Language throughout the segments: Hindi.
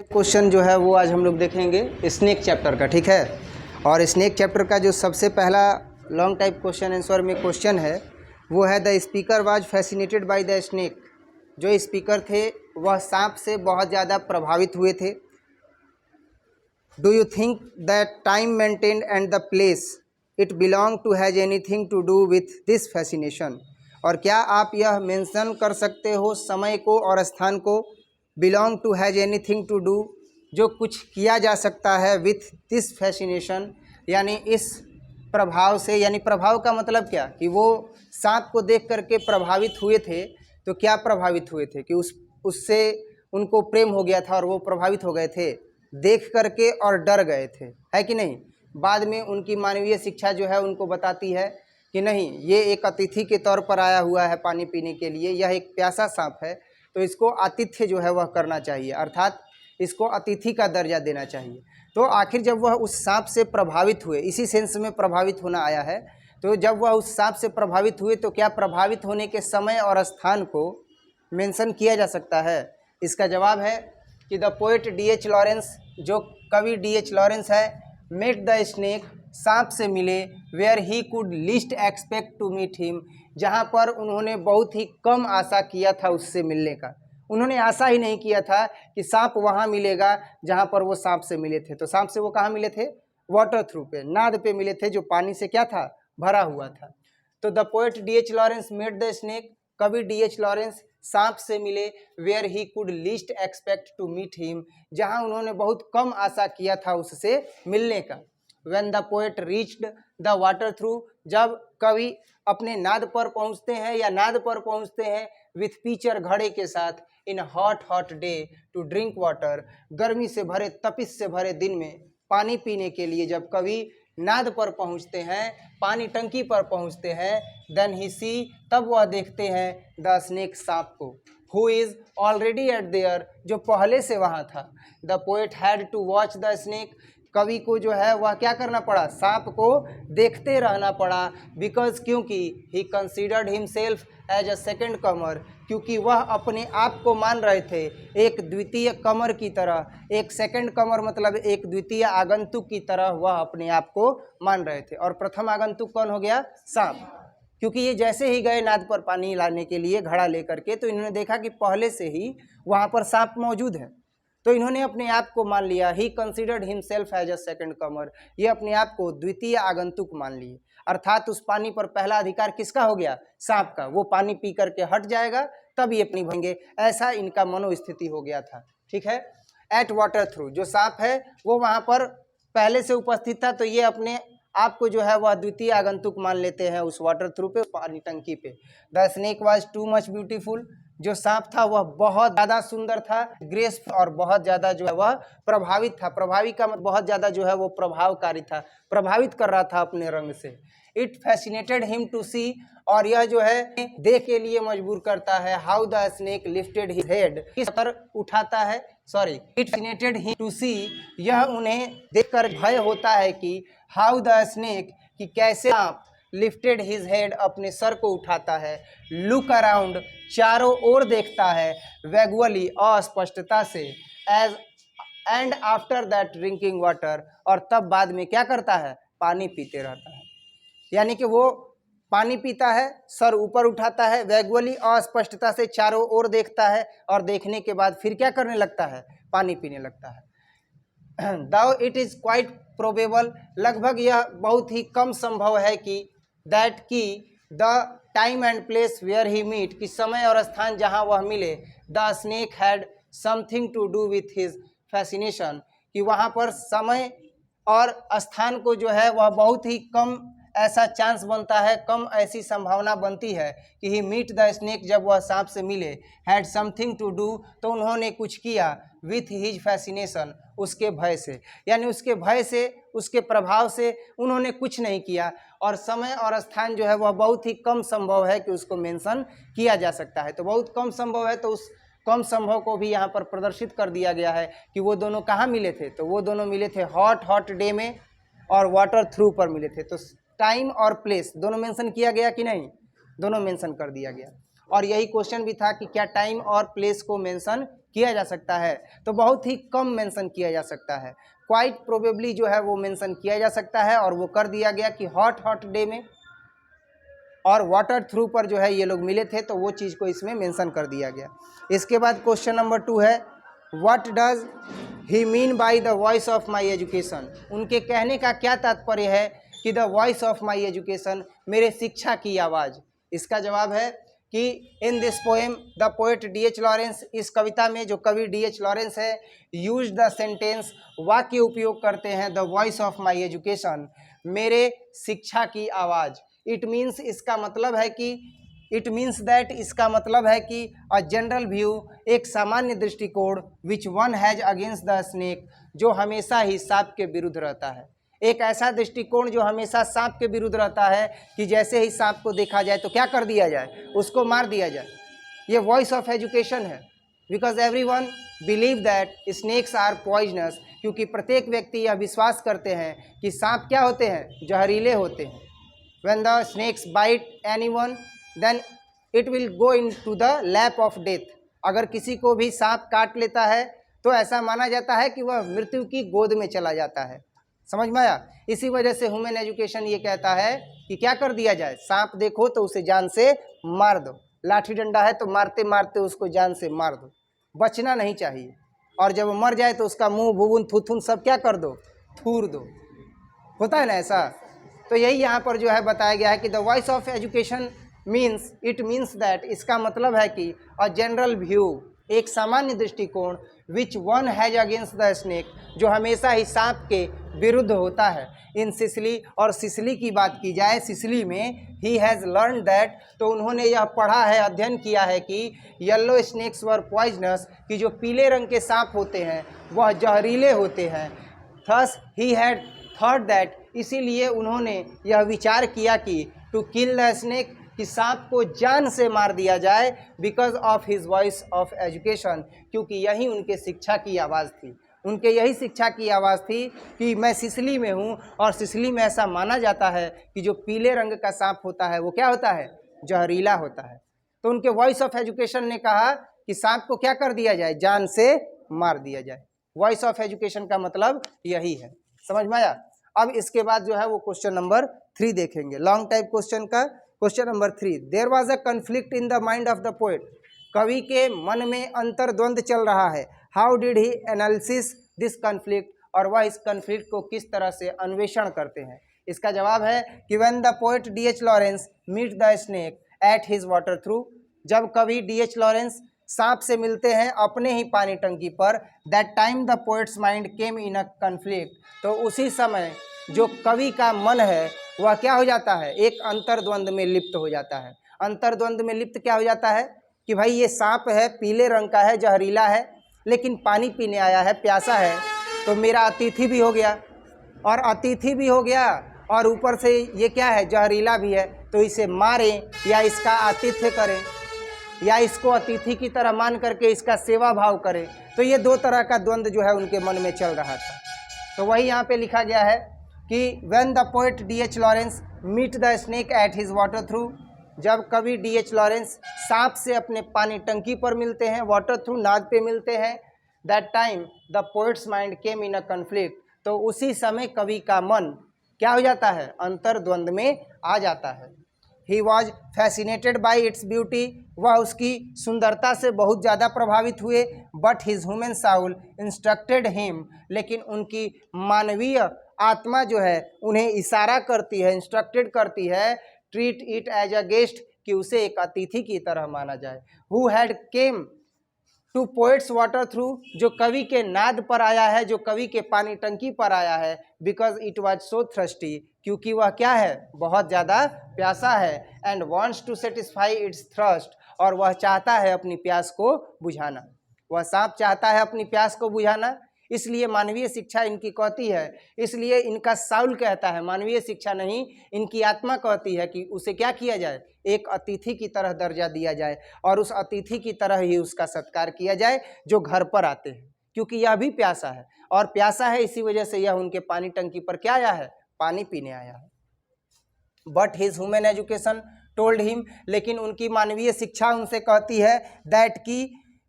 क्वेश्चन जो है वो आज हम लोग देखेंगे स्नेक चैप्टर का, ठीक है। और स्नेक चैप्टर का जो सबसे पहला लॉन्ग टाइप क्वेश्चन आंसर में क्वेश्चन है वो है the speaker was fascinated by the snake. जो स्पीकर थे वह सांप से बहुत ज़्यादा प्रभावित हुए थे। Do you think that time maintained and the place it belong to has anything to do with this fascination. और क्या आप यह मेंशन कर सकते हो समय को और स्थान को, belong to has anything to do जो कुछ किया जा सकता है विथ दिस फैसिनेशन, यानी इस प्रभाव से। यानी प्रभाव का मतलब क्या कि वो सांप को देख करके प्रभावित हुए थे। तो क्या प्रभावित हुए थे कि उससे उनको प्रेम हो गया था और वो प्रभावित हो गए थे देख करके और डर गए थे, है कि नहीं। बाद में उनकी मानवीय शिक्षा जो है उनको बताती है कि नहीं, ये एक अतिथि के तौर पर आया हुआ है पानी पीने के लिए, यह एक प्यासा सांप है, तो इसको आतिथ्य जो है वह करना चाहिए, अर्थात इसको अतिथि का दर्जा देना चाहिए। तो आखिर जब वह उस सांप से प्रभावित हुए, इसी सेंस में प्रभावित होना आया है, तो जब वह उस सांप से प्रभावित हुए तो क्या प्रभावित होने के समय और स्थान को मेंशन किया जा सकता है। इसका जवाब है कि द पोएट D.H. लॉरेंस, जो कवि D.H. लॉरेंस है, मेट द स्नेक, सांप से मिले, where he could least expect to meet him, जहाँ पर उन्होंने बहुत ही कम आशा किया था उससे मिलने का। उन्होंने आशा ही नहीं किया था कि सांप वहाँ मिलेगा जहाँ पर वो सांप से मिले थे। तो सांप से वो कहाँ मिले थे? वाटर थ्रू पे, नाद पे मिले थे, जो पानी से क्या था, भरा हुआ था। तो the poet D.H. Lawrence met the snake, कवि D.H. लॉरेंस सांप से मिले, where he could least expect to meet him, जहाँ उन्होंने बहुत कम आशा किया था उससे मिलने का। When the poet reached the water through, जब कवि अपने नाद पर पहुँचते हैं या नाद पर पहुँचते हैं, विथ पीचर, घड़े के साथ, in hot day to drink water, गर्मी से भरे, तपिश से भरे दिन में पानी पीने के लिए जब कवि नाद पर पहुँचते हैं, पानी टंकी पर पहुँचते हैं, देन ही सी, तब वह देखते हैं द स्नेक, सांप को, who is already at there, जो पहले से वहाँ था। The poet had to watch the snake, कवि को जो है वह क्या करना पड़ा, सांप को देखते रहना पड़ा। बिकॉज, क्योंकि he considered himself as a second comer, क्योंकि वह अपने आप को मान रहे थे एक द्वितीय कमर की तरह। एक सेकेंड कमर मतलब एक द्वितीय आगंतुक की तरह वह अपने आप को मान रहे थे। और प्रथम आगंतुक कौन हो गया? सांप। क्योंकि ये जैसे ही गए नाद पर पानी लाने के लिए घड़ा लेकर के, तो इन्होंने देखा कि पहले से ही वहाँ पर सांप मौजूद है, तो इन्होंने अपने आप को मान लिया। He considered himself as a second comer, ये अपने आप को द्वितीय आगंतुक मान लिए। अर्थात उस पानी पर पहला अधिकार किसका हो गया? सांप का। वो पानी पी करके हट जाएगा तब ये पानी भरेंगे, ऐसा इनका मनोस्थिति हो गया था, ठीक है। एट वाटर थ्रू, जो सांप है वो वहाँ पर पहले से उपस्थित था, तो ये अपने आपको जो है वह द्वितीय आगंतुक मान लेते हैं उस वाटर थ्रू पे, पानी टंकी पे। The snake was too much beautiful, जो सांप था वह बहुत ज़्यादा सुंदर था, ग्रेस, और बहुत ज़्यादा जो है वह प्रभावित था। प्रभावी का मतलब बहुत ज़्यादा जो है वो प्रभावकारी था, प्रभावित कर रहा था अपने रंग से। इट फैसिनेटेड हिम टू सी, और यह जो है देख के लिए मजबूर करता है, how the snake lifted his head, किस पर उठाता है, sorry, it fascinated him to see, यह उन्हें देखकर भय होता है कि हाउ द स्नेक, कि कैसे सांप, लिफ्टेड हिज हेड, अपने सर को उठाता है, लुक अराउंड, चारों ओर देखता है, वैगुअली, अस्पष्टता से, as and after that drinking water, और तब बाद में क्या करता है? पानी पीते रहता है। यानी कि वो पानी पीता है, सर ऊपर उठाता है, वैगुअली, अस्पष्टता से चारों ओर देखता है, और देखने के बाद फिर क्या करने लगता है? पानी पीने लगता है। दाउ इट इज़ क्वाइट प्रोबेबल, लगभग यह बहुत ही कम संभव है कि दैट की the time and place where he meet, कि समय और स्थान जहाँ वह मिले, the snake had something to do with his fascination, कि वहाँ पर समय और स्थान को जो है वह बहुत ही कम ऐसा चांस बनता है, कम ऐसी संभावना बनती है कि ही मीट द स्नेक, जब वह सांप से मिले, हैड समथिंग टू डू, तो उन्होंने कुछ किया, विथ हिज फैसिनेशन, उसके भय से, यानी उसके भय से, उसके प्रभाव से उन्होंने कुछ नहीं किया। और समय और स्थान जो है वह बहुत ही कम संभव है कि उसको मेंशन किया जा सकता है। तो बहुत कम संभव है, तो उस कम संभव को भी यहाँ पर प्रदर्शित कर दिया गया है कि वो दोनों कहाँ मिले थे। तो वो दोनों मिले थे हॉट डे में और वाटर थ्रू पर मिले थे। तो टाइम और प्लेस दोनों मेंशन किया गया कि नहीं? दोनों मेंशन कर दिया गया। और यही क्वेश्चन भी था कि क्या टाइम और प्लेस को मेंशन किया जा सकता है? तो बहुत ही कम मेंशन किया जा सकता है। क्वाइट प्रोबेबली जो है वो मेंशन किया जा सकता है, और वो कर दिया गया कि हॉट डे में और वाटर थ्रू पर जो है ये लोग मिले थे, तो वो चीज़ को इसमें मेंशन कर दिया गया। इसके बाद क्वेश्चन नंबर 2 है, what does he mean by the voice of my education? उनके कहने का क्या तात्पर्य है कि the voice of my education, मेरे शिक्षा की आवाज़? इसका जवाब है कि in this poem the poet D.H. Lawrence, इस कविता में जो कवि D.H. लॉरेंस है, यूज द सेंटेंस, वाक्य उपयोग करते हैं the voice of my education, मेरे शिक्षा की आवाज़। इट मीन्स, इसका मतलब है कि इट मीन्स दैट, इसका मतलब है कि अ जनरल व्यू, एक सामान्य दृष्टिकोण, which one has against the snake, जो हमेशा ही सांप के विरुद्ध रहता है। एक ऐसा दृष्टिकोण जो हमेशा सांप के विरुद्ध रहता है कि जैसे ही सांप को देखा जाए तो क्या कर दिया जाए, उसको मार दिया जाए। ये वॉइस ऑफ एजुकेशन है, because everyone believe that snakes are poisonous, क्योंकि प्रत्येक व्यक्ति यह विश्वास करते हैं कि सांप क्या होते हैं, जहरीले होते हैं। When the snakes bite anyone, then it will go into the lap of death. अगर किसी को भी सांप काट लेता है तो ऐसा माना जाता है कि वह मृत्यु की गोद में चला जाता है। समझ में आया? इसी वजह से ह्यूमन एजुकेशन ये कहता है कि क्या कर दिया जाए, सांप देखो तो उसे जान से मार दो, लाठी डंडा है तो मारते मारते उसको जान से मार दो, बचना नहीं चाहिए। और जब मर जाए तो उसका मुंह भूबुन थुथुन सब क्या कर दो, थूर दो। होता है ना ऐसा? तो यही यहाँ पर जो है बताया गया है कि the voice of education means, it means that, इसका मतलब है कि अ जनरल व्यू, एक सामान्य दृष्टिकोण, which one has against the snake, जो हमेशा ही सांप के विरुद्ध होता है। इन सिसिली, और सिसिली की बात की जाए, सिसिली में ही हैज़ लर्न दैट, तो उन्होंने यह पढ़ा है, अध्ययन किया है कि येलो स्नेक्स वर पॉइजनस, कि जो पीले रंग के सांप होते हैं वह जहरीले होते हैं। Thus he had thought that, इसीलिए उन्होंने यह विचार किया कि टू किल द स्नेक, कि सांप को जान से मार दिया जाए, because of his voice of education, क्योंकि यही उनके शिक्षा की आवाज़ थी। उनके यही शिक्षा की आवाज़ थी कि मैं सिसिली में हूँ, और सिसिली में ऐसा माना जाता है कि जो पीले रंग का सांप होता है वो क्या होता है, जहरीला होता है। तो उनके वॉइस ऑफ एजुकेशन ने कहा कि सांप को क्या कर दिया जाए, जान से मार दिया जाए। वॉइस ऑफ एजुकेशन का मतलब यही है। समझ में आया? अब इसके बाद जो है वो क्वेश्चन नंबर 3 देखेंगे, लॉन्ग टाइप क्वेश्चन का। Question number 3, there was a conflict in the mind of the poet, कवि के मन में अंतर्द्वंद चल रहा है। How did he analysis this conflict, और वह इस कन्फ्लिक्ट को किस तरह से अन्वेषण करते हैं। इसका जवाब है कि when the poet D.H. Lawrence meet the snake at his water through, जब कवि D.H. लॉरेंस सांप से मिलते हैं अपने ही पानी टंकी पर, that time the poets mind came in a conflict, तो उसी समय जो कवि का मन है वह क्या हो जाता है, एक अंतर्द्वंद में लिप्त हो जाता है। अंतर्द्वंद में लिप्त क्या हो जाता है कि भाई ये सांप है, पीले रंग का है, जहरीला है, लेकिन पानी पीने आया है, प्यासा है, तो मेरा अतिथि भी हो गया, और अतिथि भी हो गया, और ऊपर से ये क्या है, जहरीला भी है, तो इसे मारें या इसका आतिथ्य करें, या इसको अतिथि की तरह मान करके इसका सेवा भाव करें। तो ये दो तरह का द्वंद्व जो है उनके मन में चल रहा था। तो वही यहाँ पे लिखा गया है कि when the poet D.H. Lawrence meet the snake at his water through, जब कवि D.H. लॉरेंस सांप से अपने पानी टंकी पर मिलते हैं, वाटर थ्रू नाद पे मिलते हैं, that time the poets mind came in a conflict, तो उसी समय कवि का मन क्या हो जाता है, अंतर्द्वंद में आ जाता है। He was fascinated by its beauty, वह उसकी सुंदरता से बहुत ज़्यादा प्रभावित हुए। But his human Saul instructed him, लेकिन उनकी मानवीय आत्मा जो है उन्हें इशारा करती है, इंस्ट्रक्टेड करती है, treat it as a guest, कि उसे एक अतिथि की तरह माना जाए। Who had came to poet's water through, जो कवि के नाद पर आया है, जो कवि के पानी टंकी पर आया है, because it was so thirsty, क्योंकि वह क्या है, बहुत ज़्यादा प्यासा है, and wants to satisfy its thirst, और वह चाहता है अपनी प्यास को बुझाना। वह सांप चाहता है अपनी प्यास को बुझाना, इसलिए मानवीय शिक्षा इनकी कहती है, इसलिए इनका साउल कहता है, मानवीय शिक्षा नहीं, इनकी आत्मा कहती है कि उसे क्या किया जाए, एक अतिथि की तरह दर्जा दिया जाए, और उस अतिथि की तरह ही उसका सत्कार किया जाए जो घर पर आते हैं, क्योंकि यह भी प्यासा है, और प्यासा है इसी वजह से यह उनके पानी टंकी पर क्या आया है, पानी पीने आया है। But his human education told him, लेकिन उनकी मानवीय शिक्षा उनसे कहती है दैट की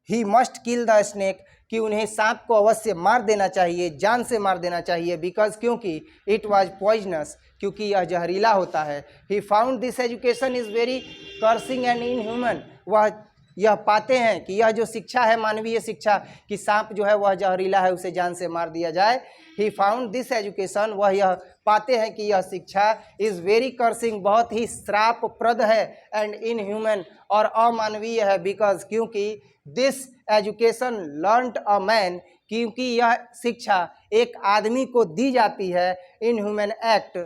he must kill the snake, कि उन्हें सांप को अवश्य मार देना चाहिए, जान से मार देना चाहिए, बिकॉज क्योंकि इट वाज पॉइजनस, क्योंकि यह जहरीला होता है। He found this education is very cursing and inhuman, वह यह पाते हैं कि यह जो शिक्षा है मानवीय शिक्षा कि सांप जो है वह जहरीला है, उसे जान से मार दिया जाए। ही फाउंड दिस एजुकेशन, वह यह पाते हैं कि यह शिक्षा इज़ वेरी कर्सिंग, बहुत ही श्रापप्रद है, एंड इनह्यूमन, और अमानवीय है, बिकॉज क्योंकि this education learned a man, क्योंकि यह शिक्षा एक आदमी को दी जाती है, in human act,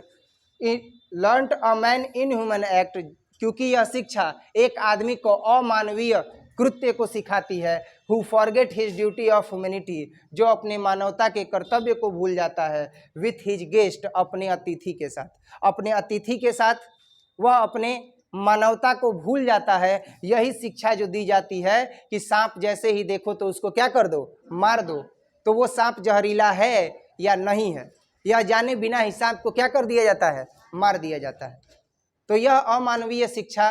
learned a man in human act, क्योंकि यह शिक्षा एक आदमी को अमानवीय कृत्य को सिखाती है। Who forget his duty of humanity, जो अपने मानवता के कर्तव्य को भूल जाता है, विथ हिज गेस्ट, अपने अतिथि के साथ, अपने अतिथि के साथ वह अपने मानवता को भूल जाता है। यही शिक्षा जो दी जाती है कि सांप जैसे ही देखो तो उसको क्या कर दो, मार दो, तो वो सांप जहरीला है या नहीं है, यह जाने बिना ही सांप को क्या कर दिया जाता है, मार दिया जाता है। तो यह अमानवीय शिक्षा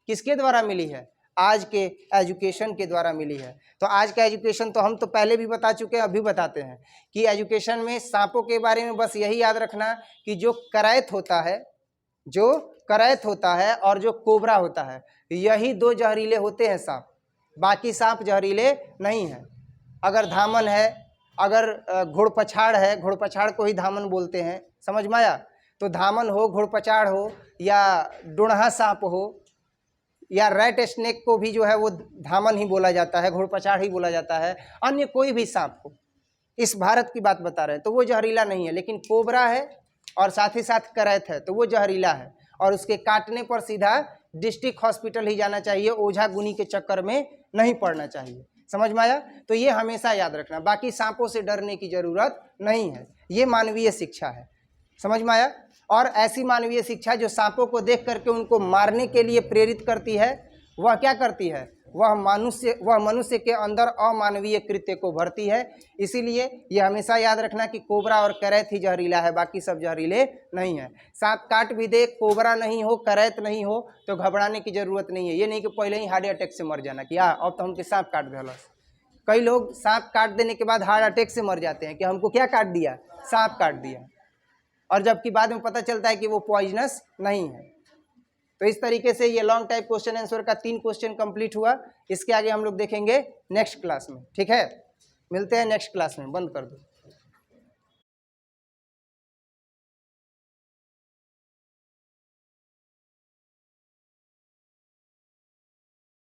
किसके द्वारा मिली है, आज के एजुकेशन के द्वारा मिली है। तो आज का एजुकेशन तो हम तो पहले भी बता चुके हैं, अभी बताते हैं कि एजुकेशन में सांपों के बारे में बस यही याद रखना कि जो करैत होता है, जो करैत होता है और जो कोबरा होता है, यही दो जहरीले होते हैं सांप, बाकी सांप जहरीले नहीं हैं। अगर धामन है, अगर घोड़पछाड़ है, घोड़पछाड़ को ही धामन बोलते हैं, समझ में आया। तो धामन हो, घोड़पछाड़ हो, या डुणहा सांप हो, या रेट स्नेक को भी जो है वो धामन ही बोला जाता है, घोड़पछाड़ ही बोला जाता है, अन्य कोई भी सांप को, इस भारत की बात बता रहे हैं, तो वो जहरीला नहीं है। लेकिन कोबरा है और साथ ही साथ करैत है, तो वो जहरीला है, और उसके काटने पर सीधा डिस्ट्रिक्ट हॉस्पिटल ही जाना चाहिए, ओझा गुनी के चक्कर में नहीं पड़ना चाहिए। समझ में आया। तो ये हमेशा याद रखना, बाकी सांपों से डरने की जरूरत नहीं है, ये मानवीय शिक्षा है। समझ में आया। और ऐसी मानवीय शिक्षा जो सांपों को देख करके उनको मारने के लिए प्रेरित करती है, वह क्या करती है, वह मनुष्य के अंदर अमानवीय कृत्य को भरती है। इसीलिए यह हमेशा याद रखना कि कोबरा और करैत ही जहरीला है, बाकी सब जहरीले नहीं है। सांप काट भी दे, कोबरा नहीं हो, करैत नहीं हो, तो घबराने की जरूरत नहीं है। ये नहीं कि पहले ही हार्ट अटैक से मर जाना कि अब तो हमके सांप काट दिया। कई लोग सांप काट देने के बाद हार्ट अटैक से मर जाते हैं कि हमको क्या काट दिया, सांप काट दिया, और जबकि बाद में पता चलता है कि वो पॉइजनस नहीं है। तो इस तरीके से ये लॉन्ग टाइप क्वेश्चन आंसर का 3 क्वेश्चन कंप्लीट हुआ। इसके आगे हम लोग देखेंगे नेक्स्ट क्लास में, ठीक है। मिलते हैं नेक्स्ट क्लास में, बंद कर दो।